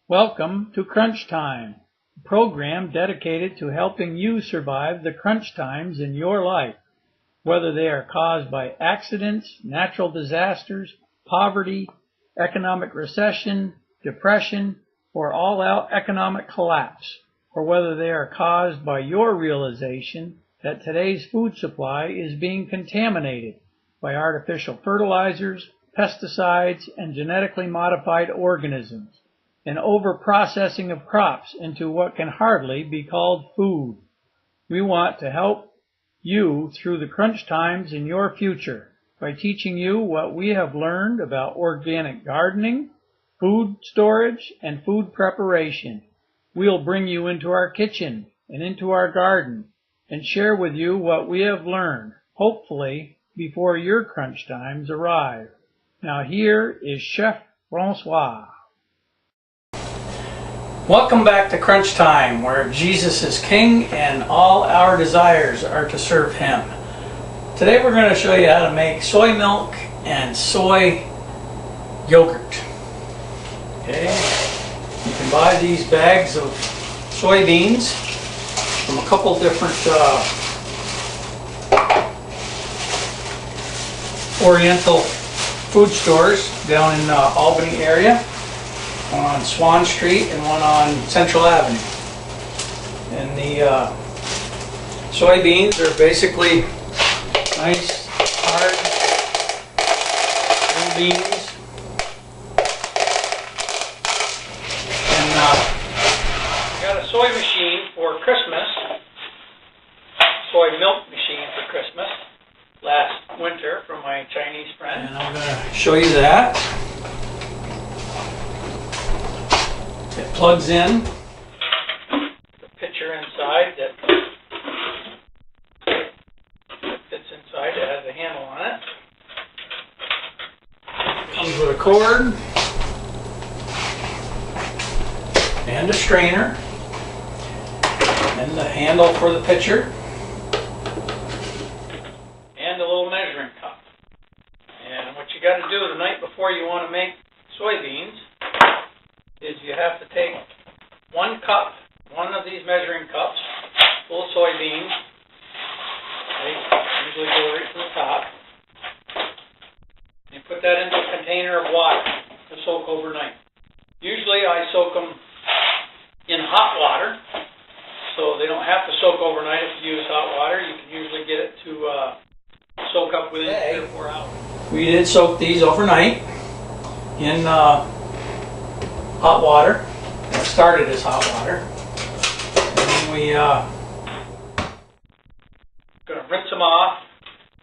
Welcome to Crunch Time, a program dedicated to helping you survive the crunch times in your life, whether they are caused by accidents, natural disasters, poverty, economic recession, depression, or all-out economic collapse, or whether they are caused by your realization that today's food supply is being contaminated by artificial fertilizers, pesticides, and genetically modified organisms, and over-processing of crops into what can hardly be called food. We want to help you through the crunch times in your future by teaching you what we have learned about organic gardening, food storage, and food preparation. We'll bring you into our kitchen and into our garden and share with you what we have learned, hopefully before your crunch times arrive. Now here is Chef Francois. Welcome back to Crunch Time, where Jesus is King and all our desires are to serve Him. Today we're going to show you how to make soy milk and soy yogurt. Okay, you can buy these bags of soybeans from a couple different Oriental food stores down in Albany area. One on Swan Street and one on Central Avenue. And the soybeans are basically nice, hard beans. And I got a soy machine for Christmas, soy milk machine for Christmas, last winter from my Chinese friend. And I'm going to show you that. It plugs in the pitcher inside that fits inside. It has a handle on it. Comes with a cord and a strainer and the handle for the pitcher and a little measuring cup. And what you got to do the night before you want to make soybeans is you have to take one of these measuring cups full of soybeans. They usually go right to the top. You put that into a container of water to soak overnight. Usually I soak them in hot water, so they don't have to soak overnight if you use hot water. You can usually get it to soak up within 3 or 4 hours. We did soak these overnight in hot water. It started as hot water. And then we going to rinse them off,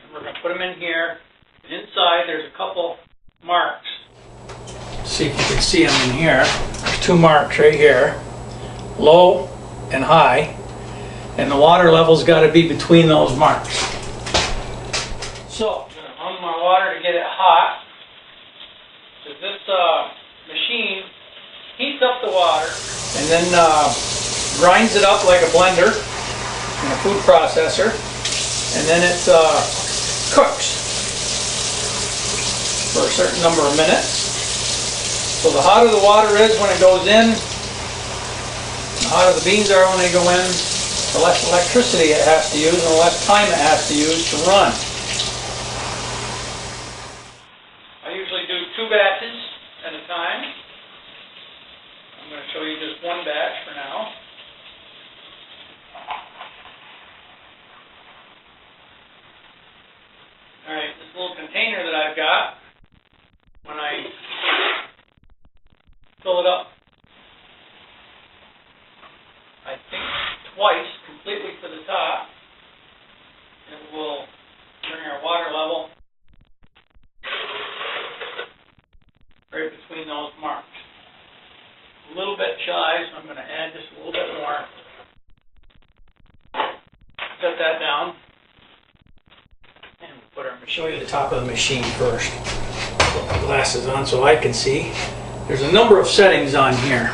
and we're going to put them in here. And inside there's a couple marks. See if you can see them in here. There's 2 marks right here, low and high, and the water level's got to be between those marks. So I'm going to run my water to get it hot. Because this machine heats up the water and then grinds it up like a blender in a food processor, and then it cooks for a certain number of minutes. So the hotter the water is when it goes in, the hotter the beans are when they go in, the less electricity it has to use and the less time it has to use to run. I usually do 2 batches at a time. I'm going to show you just one batch for now. Alright, this little container that I've got, when I fill it up, I think twice, completely to the top, it will bring our water level right between those marks. A little bit shy, so I'm going to add just a little bit more. Set that down. And we'll show you the top of the machine first. Put my glasses on so I can see. There's a number of settings on here.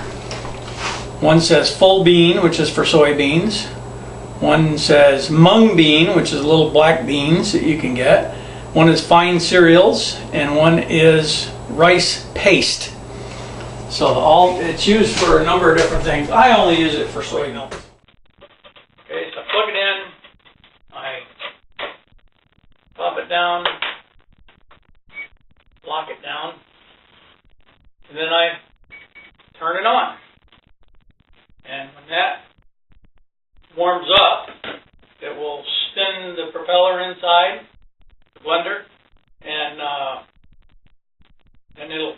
One says full bean, which is for soybeans. One says mung bean, which is little black beans that you can get. One is fine cereals, and one is rice paste. So it's used for a number of different things. I only use it for soy milk. Okay, so I plug it in, I pop it down, lock it down, and then I turn it on. And when that warms up, it will spin the propeller inside the blender, and then it'll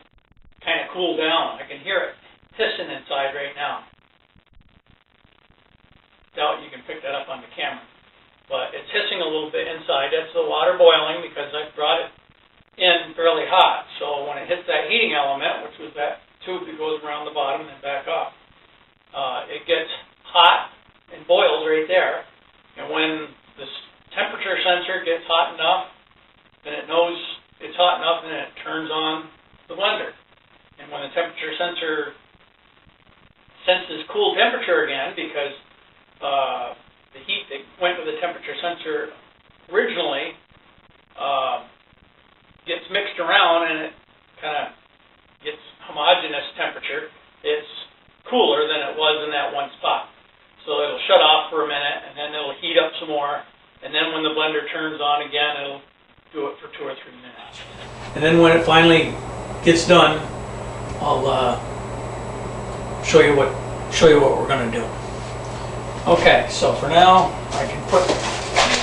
kind of cool down. I can hear it hissing inside right now. Doubt you can pick that up on the camera, but it's hissing a little bit inside. That's the water boiling because I brought it in fairly hot. So when it hits that heating element, which was that tube that goes around the bottom and back up, it gets hot and boils right there. And when this temperature sensor gets hot enough, then it knows it's hot enough and it turns on the blender. And when the temperature sensor senses cool temperature again, because the heat that went with the temperature sensor originally gets mixed around and it kind of gets homogeneous temperature, it's cooler than it was in that one spot. So it'll shut off for a minute, and then it'll heat up some more, and then when the blender turns on again, it'll do it for 2 or 3 minutes. And then when it finally gets done, I'll show you what we're going to do. Okay, so for now, I can put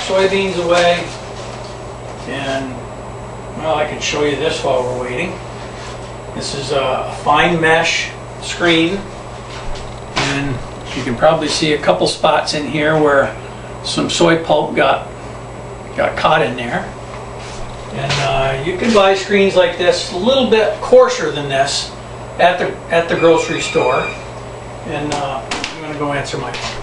soybeans away, and well, I can show you this while we're waiting. This is a fine mesh screen, and you can probably see a couple spots in here where some soy pulp got caught in there. And you can buy screens like this, a little bit coarser than this, at the grocery store. And I'm going to go answer my phone.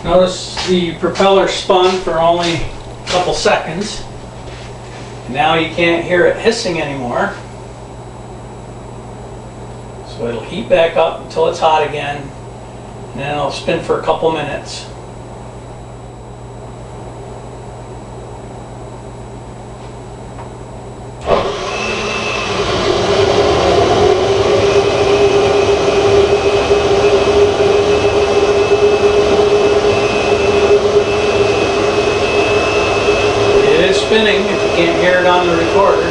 Notice the propeller spun for only a couple seconds. Now you can't hear it hissing anymore. So it'll heat back up until it's hot again, and then it'll spin for a couple minutes. Spinning if you can't hear it on the recorder.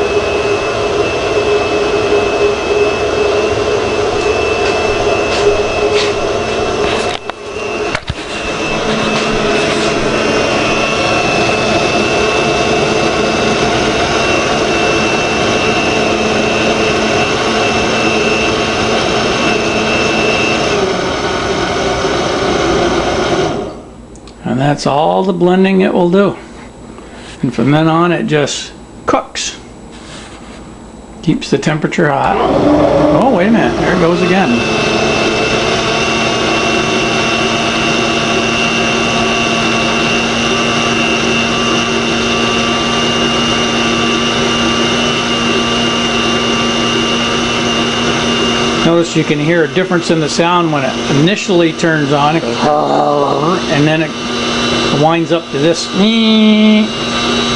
And that's all the blending it will do. And from then on, it just cooks. Keeps the temperature hot. Oh, wait a minute. There it goes again. Notice you can hear a difference in the sound when it initially turns on, and then it winds up to this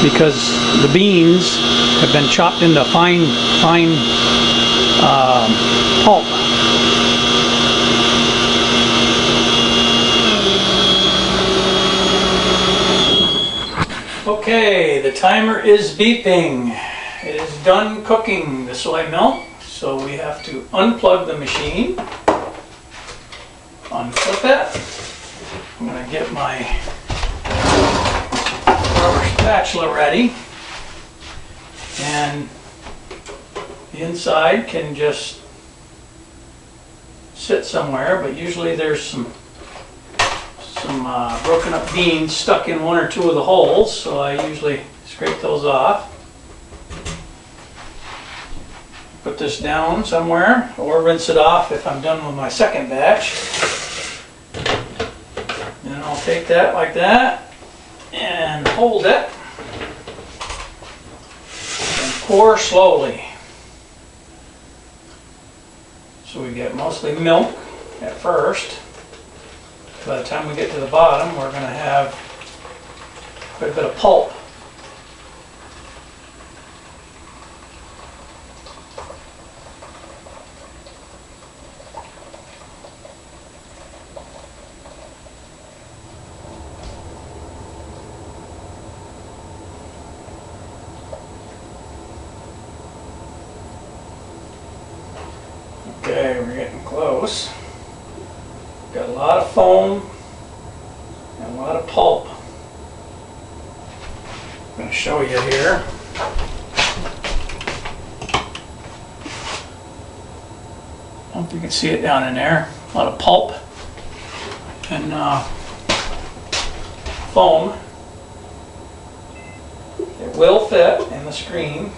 because the beans have been chopped into fine pulp. Okay, the timer is beeping. It is done cooking the soy milk, so we have to unplug the machine, unflip it. I'm going to get my rubber spatula ready, and the inside can just sit somewhere, but usually there's some broken up beans stuck in one or two of the holes, so I usually scrape those off. Put this down somewhere, or rinse it off if I'm done with my second batch. Then I'll take that like that and hold it and pour slowly. So we get mostly milk at first. By the time we get to the bottom, we're going to have quite a bit of pulp. Okay, we're getting close. Got a lot of foam and a lot of pulp. I'm going to show you here. I don't know if you can see it down in there. A lot of pulp and foam. It will fit in the screen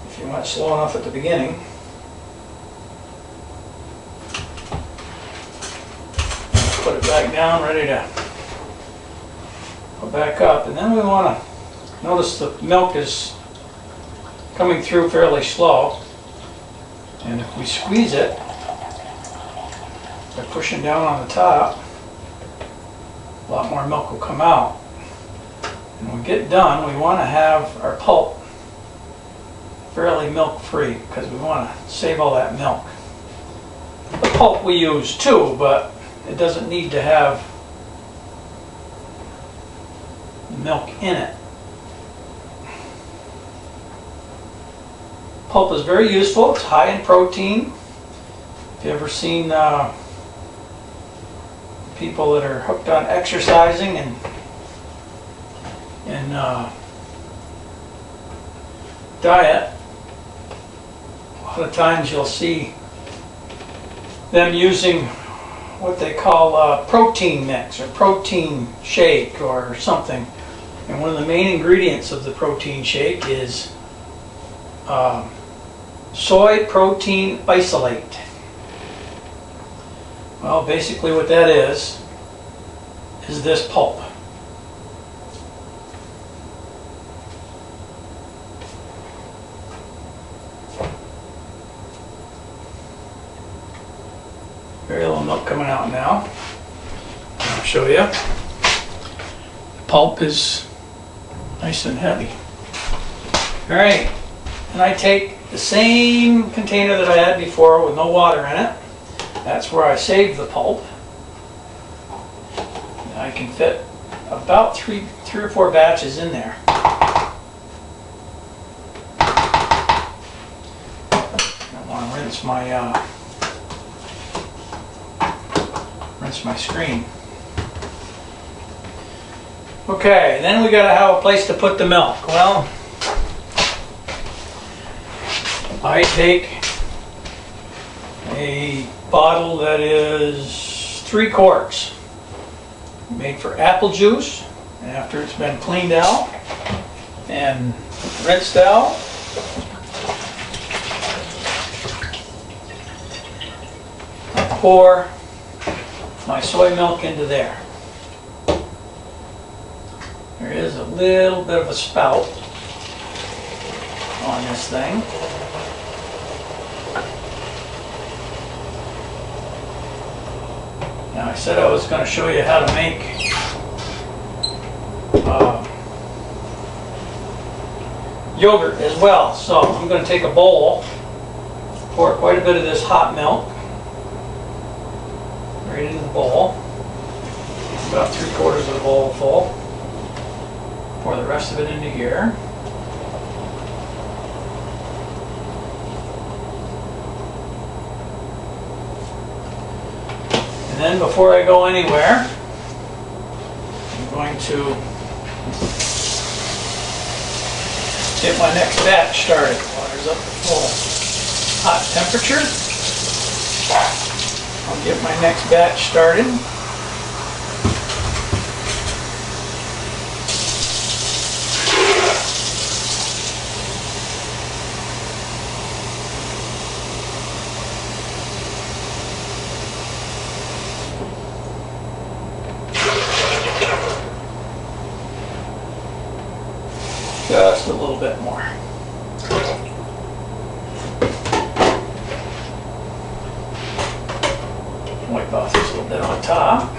if you went slow enough at the beginning. Put it back down, ready to go back up. And then we want to notice the milk is coming through fairly slow. And if we squeeze it by pushing down on the top, a lot more milk will come out. And when we get done, we want to have our pulp fairly milk free because we want to save all that milk. The pulp we use too, but it doesn't need to have milk in it. Pulp is very useful. It's high in protein. If you've ever seen people that are hooked on exercising and diet, a lot of times you'll see them using what they call a protein mix or protein shake or something. And one of the main ingredients of the protein shake is soy protein isolate. Well, basically what that is this pulp. Very little milk coming out now. I'll show you. The pulp is nice and heavy. All right, and I take the same container that I had before with no water in it. That's where I save the pulp. And I can fit about three or four batches in there. I want to rinse my screen. Okay, then we got to have a place to put the milk. Well, I take a bottle that is 3 quarts, made for apple juice, and after it's been cleaned out and rinsed out, I pour my soy milk into there. There is a little bit of a spout on this thing. Now I said I was going to show you how to make yogurt as well. So I'm going to take a bowl, pour quite a bit of this hot milk right into the bowl, about 3/4 of the bowl full. Pour the rest of it into here. And then before I go anywhere, I'm going to get my next batch started. Water's up to full hot temperature. I'll get my next batch started. Just a little bit more. Wipe off this little bit on top.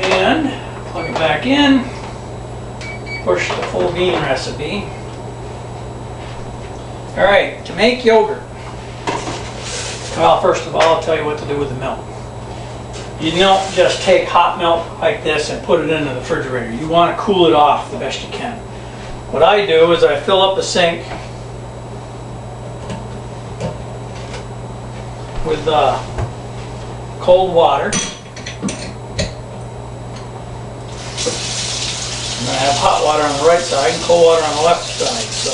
And plug it back in. Push the full bean recipe. Alright, to make yogurt. Well, first of all, I'll tell you what to do with the milk. You don't just take hot milk like this and put it in the refrigerator. You want to cool it off the best you can. What I do is I fill up a sink with cold water. And I have hot water on the right side and cold water on the left side. So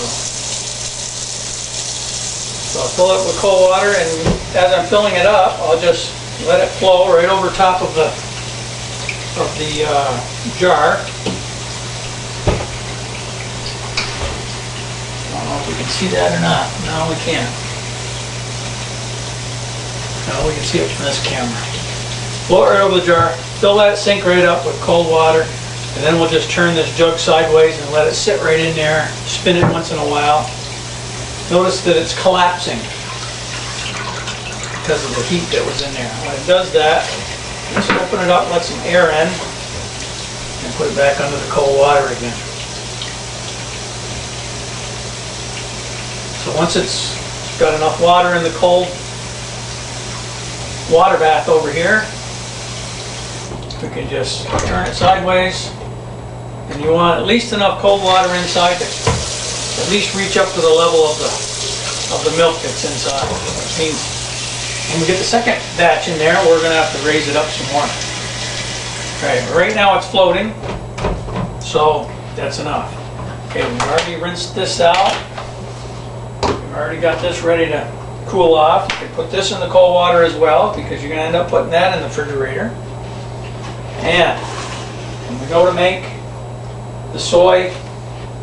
I'll fill it with cold water, and as I'm filling it up, I'll just let it flow right over top of the jar. I don't know if we can see that or not. No, we can't. No, we can see it from this camera. Flow it right over the jar. Fill that sink right up with cold water, and then we'll just turn this jug sideways and let it sit right in there. Spin it once in a while. Notice that it's collapsing because of the heat that was in there. When it does that, just open it up, let some air in, and put it back under the cold water again. So once it's got enough water in the cold water bath over here, we can just turn it sideways, and you want at least enough cold water inside to at least reach up to the level of the milk that's inside. Which means when we get the second batch in there, we're going to have to raise it up some more. Okay, right now it's floating, so that's enough. Okay, we've already rinsed this out. We've already got this ready to cool off. You can put this in the cold water as well, because you're going to end up putting that in the refrigerator. And when we go to make the soy,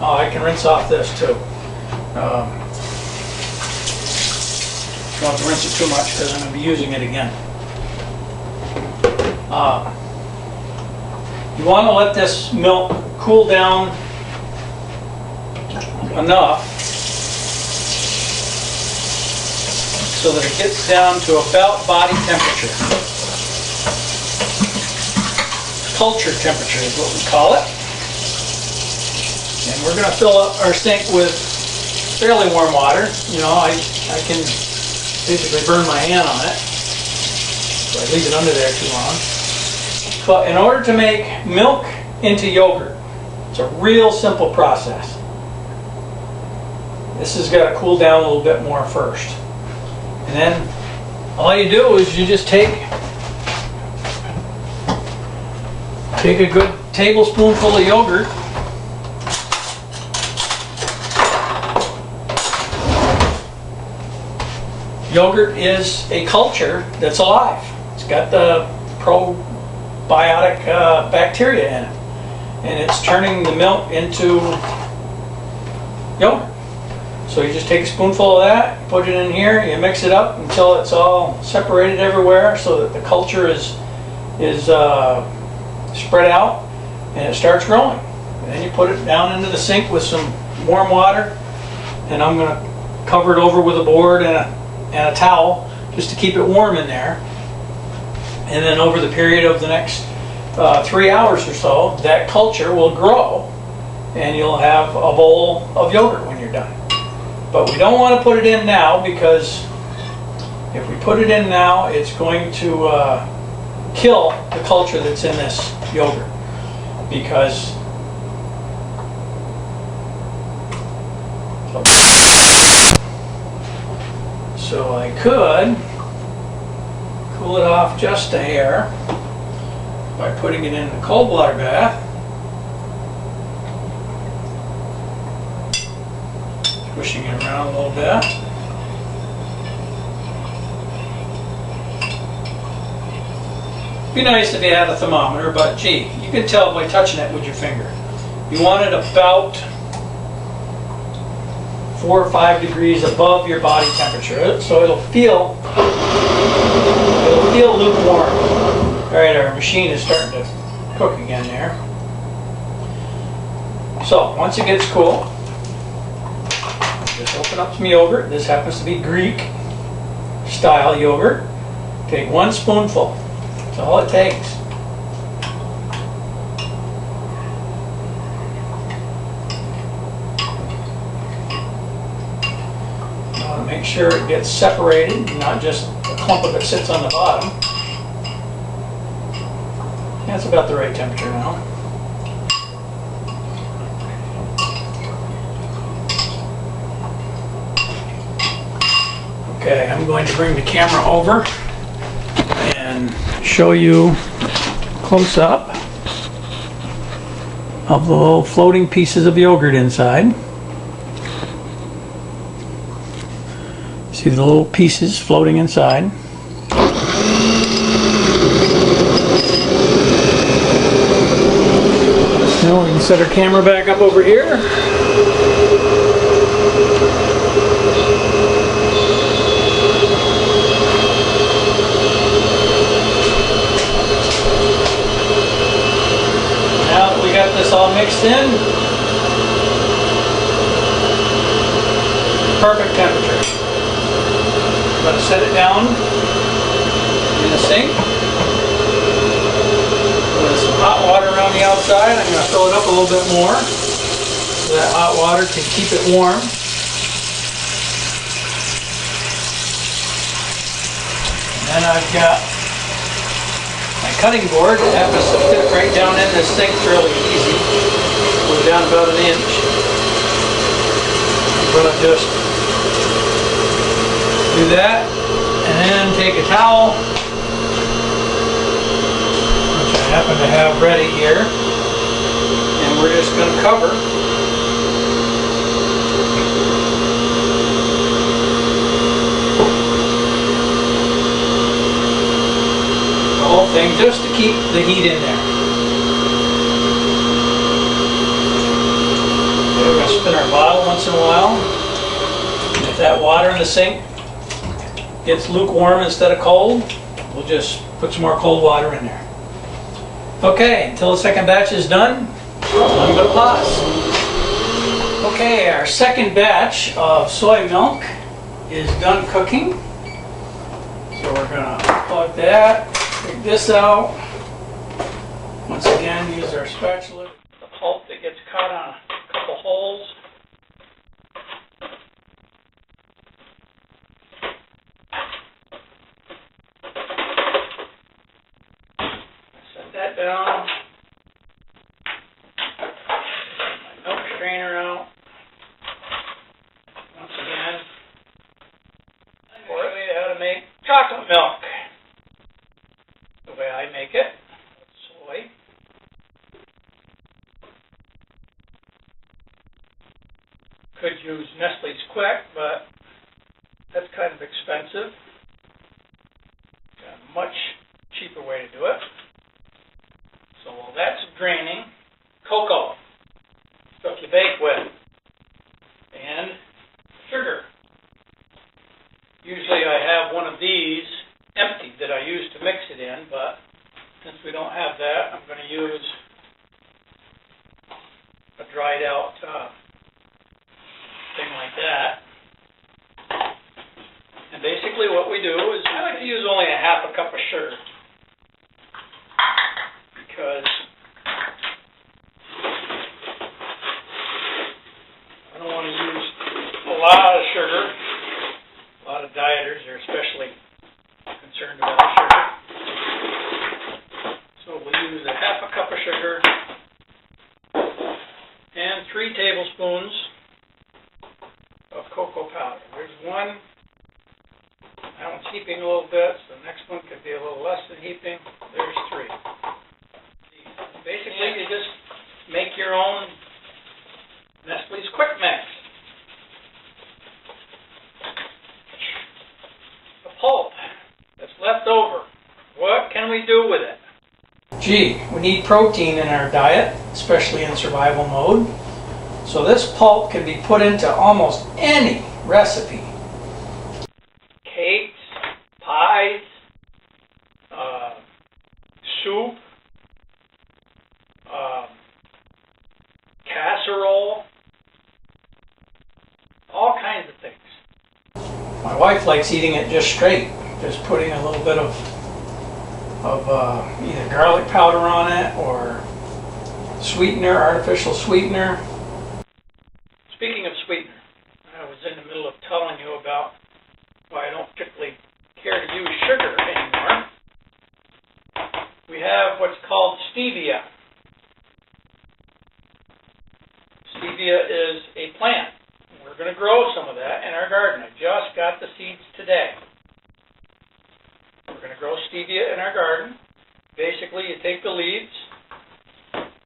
oh, I can rinse off this too. Don't have to rinse it too much because I'm going to be using it again. You want to let this milk cool down enough so that it gets down to about body temperature. Culture temperature is what we call it. And we're going to fill up our sink with fairly warm water. You know, I can basically burn my hand on it, so I leave it under there too long. But in order to make milk into yogurt, it's a real simple process. This has got to cool down a little bit more first. And then all you do is you just take a good tablespoonful of yogurt, yogurt is a culture that's alive. It's got the probiotic bacteria in it, and it's turning the milk into yogurt. So you just take a spoonful of that, put it in here, you mix it up until it's all separated everywhere so that the culture is spread out, and it starts growing. And then you put it down into the sink with some warm water, and I'm going to cover it over with a board and a towel just to keep it warm in there. And then over the period of the next 3 hours or so, that culture will grow and you'll have a bowl of yogurt when you're done. But we don't want to put it in now, because if we put it in now, it's going to kill the culture that's in this yogurt. Because so I could cool it off just a hair by putting it in the cold water bath, pushing it around a little bit. Be nice if you had a thermometer, but gee, you can tell by touching it with your finger. You want it about 4 or 5 degrees above your body temperature, so it'll feel lukewarm. All right, our machine is starting to cook again there. So once it gets cool, just open up some yogurt. This happens to be Greek style yogurt. Take 1 spoonful. That's all it takes. Make sure it gets separated, not just a clump of it sits on the bottom. That's about the right temperature now. Okay, I'm going to bring the camera over and show you close up of the little floating pieces of yogurt inside. See the little pieces floating inside. Now we can set our camera back up over here. Now that we got this all mixed in, perfect temperature. I'm going to set it down in the sink. With some hot water around the outside, I'm going to fill it up a little bit more so that hot water can keep it warm. And then I've got my cutting board that happens to fit right down in this sink fairly easy. Goes down about 1 inch. I'm going to just do that, and then take a towel, which I happen to have ready here, and we're just going to cover the whole thing just to keep the heat in there. Okay, we're going to spin our bottle once in a while, and if that water in the sink gets lukewarm instead of cold, we'll just put some more cold water in there. Okay, until the second batch is done, I'm going to pause. Okay, our second batch of soy milk is done cooking. So we're going to plug that, take this out. Once again, use our spatula. The pulp that gets caught on a couple holes. Down. My milk strainer out. Once again, I'm going to show you how to make chocolate milk. The way I make it, soy. Could use Nestle's Quick, but that's kind of expensive. Got a much cheaper way to do it. So while that's draining, cocoa, stuff you bake with, and sugar. Usually I have one of these empty that I use to mix it in, but since we don't have that, I'm going to use a dried out thing like that. And basically what we do is, I like to use only a half a cup of sugar. because I don't want to use a lot of sugar. A lot of dieters are especially concerned about sugar. So we'll use a half a cup of sugar and 3 tablespoons of cocoa powder. There's one. That one's heaping a little bit, so the next one could be a little less than heaping. There's 3. Basically, you just make your own Nestle's Quick Mix. The pulp that's left over, what can we do with it? Gee, we need protein in our diet, especially in survival mode. So this pulp can be put into almost any recipe. Cakes, pies, soup, casserole, all kinds of things. My wife likes eating it just straight, just putting a little bit of either garlic powder on it or sweetener, artificial sweetener. Speaking of sweetener, I was in the middle of telling you about why I don't particularly care to use sugar anymore. We have what's called stevia. Stevia is a plant. We're going to grow some of that in our garden. I just got the seeds today. We're going to grow stevia in our garden. Basically, you take the leaves,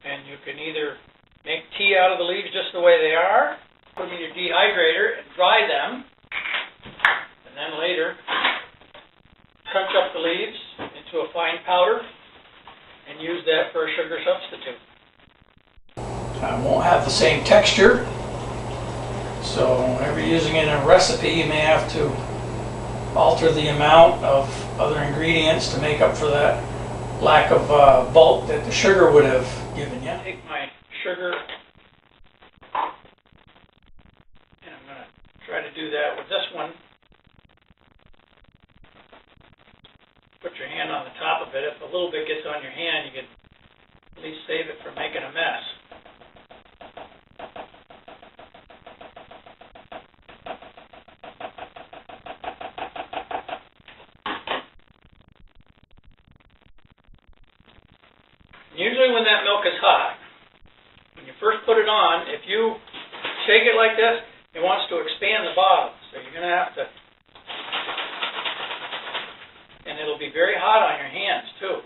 and you can either make tea out of the leaves just the way they are, put them in your dehydrator and dry them, and then later crunch up the leaves into a fine powder and use that for a sugar substitute. It won't have the same texture, so whenever you're using it in a recipe, you may have to alter the amount of other ingredients to make up for that lack of bulk that the sugar would have given you. Take my sugar, and I'm going to try to do that with this one. Put your hand on the top of it. If a little bit gets on your hand, you can at least save it from making a mess. Usually when that milk is hot, when you first put it on, if you shake it like this, it wants to expand the bottom. So you're going to have to, and it'll be very hot on your hands too.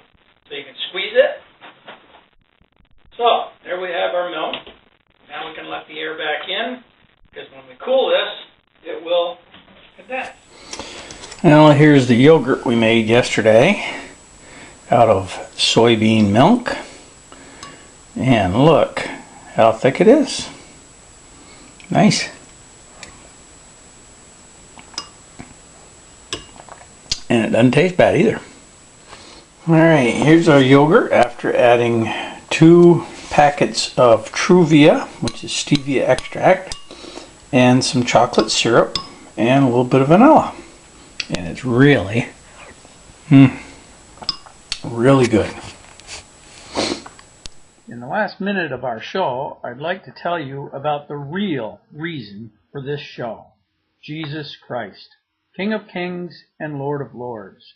So you can squeeze it. So there we have our milk. Now we can let the air back in, because when we cool this, it will condense. Well, here's the yogurt we made yesterday out of soybean milk, and look how thick it is. Nice. And it doesn't taste bad either. Alright, here's our yogurt after adding 2 packets of Truvia, which is stevia extract, and some chocolate syrup and a little bit of vanilla. And it's really really good. In the last minute of our show, I'd like to tell you about the real reason for this show. Jesus Christ, King of Kings and Lord of Lords.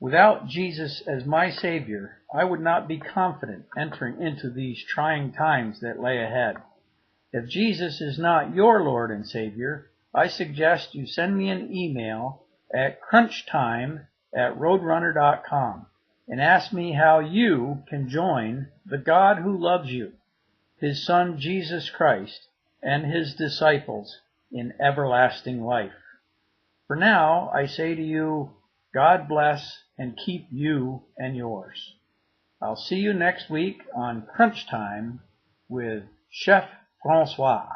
Without Jesus as my Savior, I would not be confident entering into these trying times that lay ahead. If Jesus is not your Lord and Savior, I suggest you send me an email at crunchtime@roadrunner.com. and ask me how you can join the God who loves you, His Son Jesus Christ, and His disciples in everlasting life. For now, I say to you, God bless and keep you and yours. I'll see you next week on Crunch Time with Chef Francois.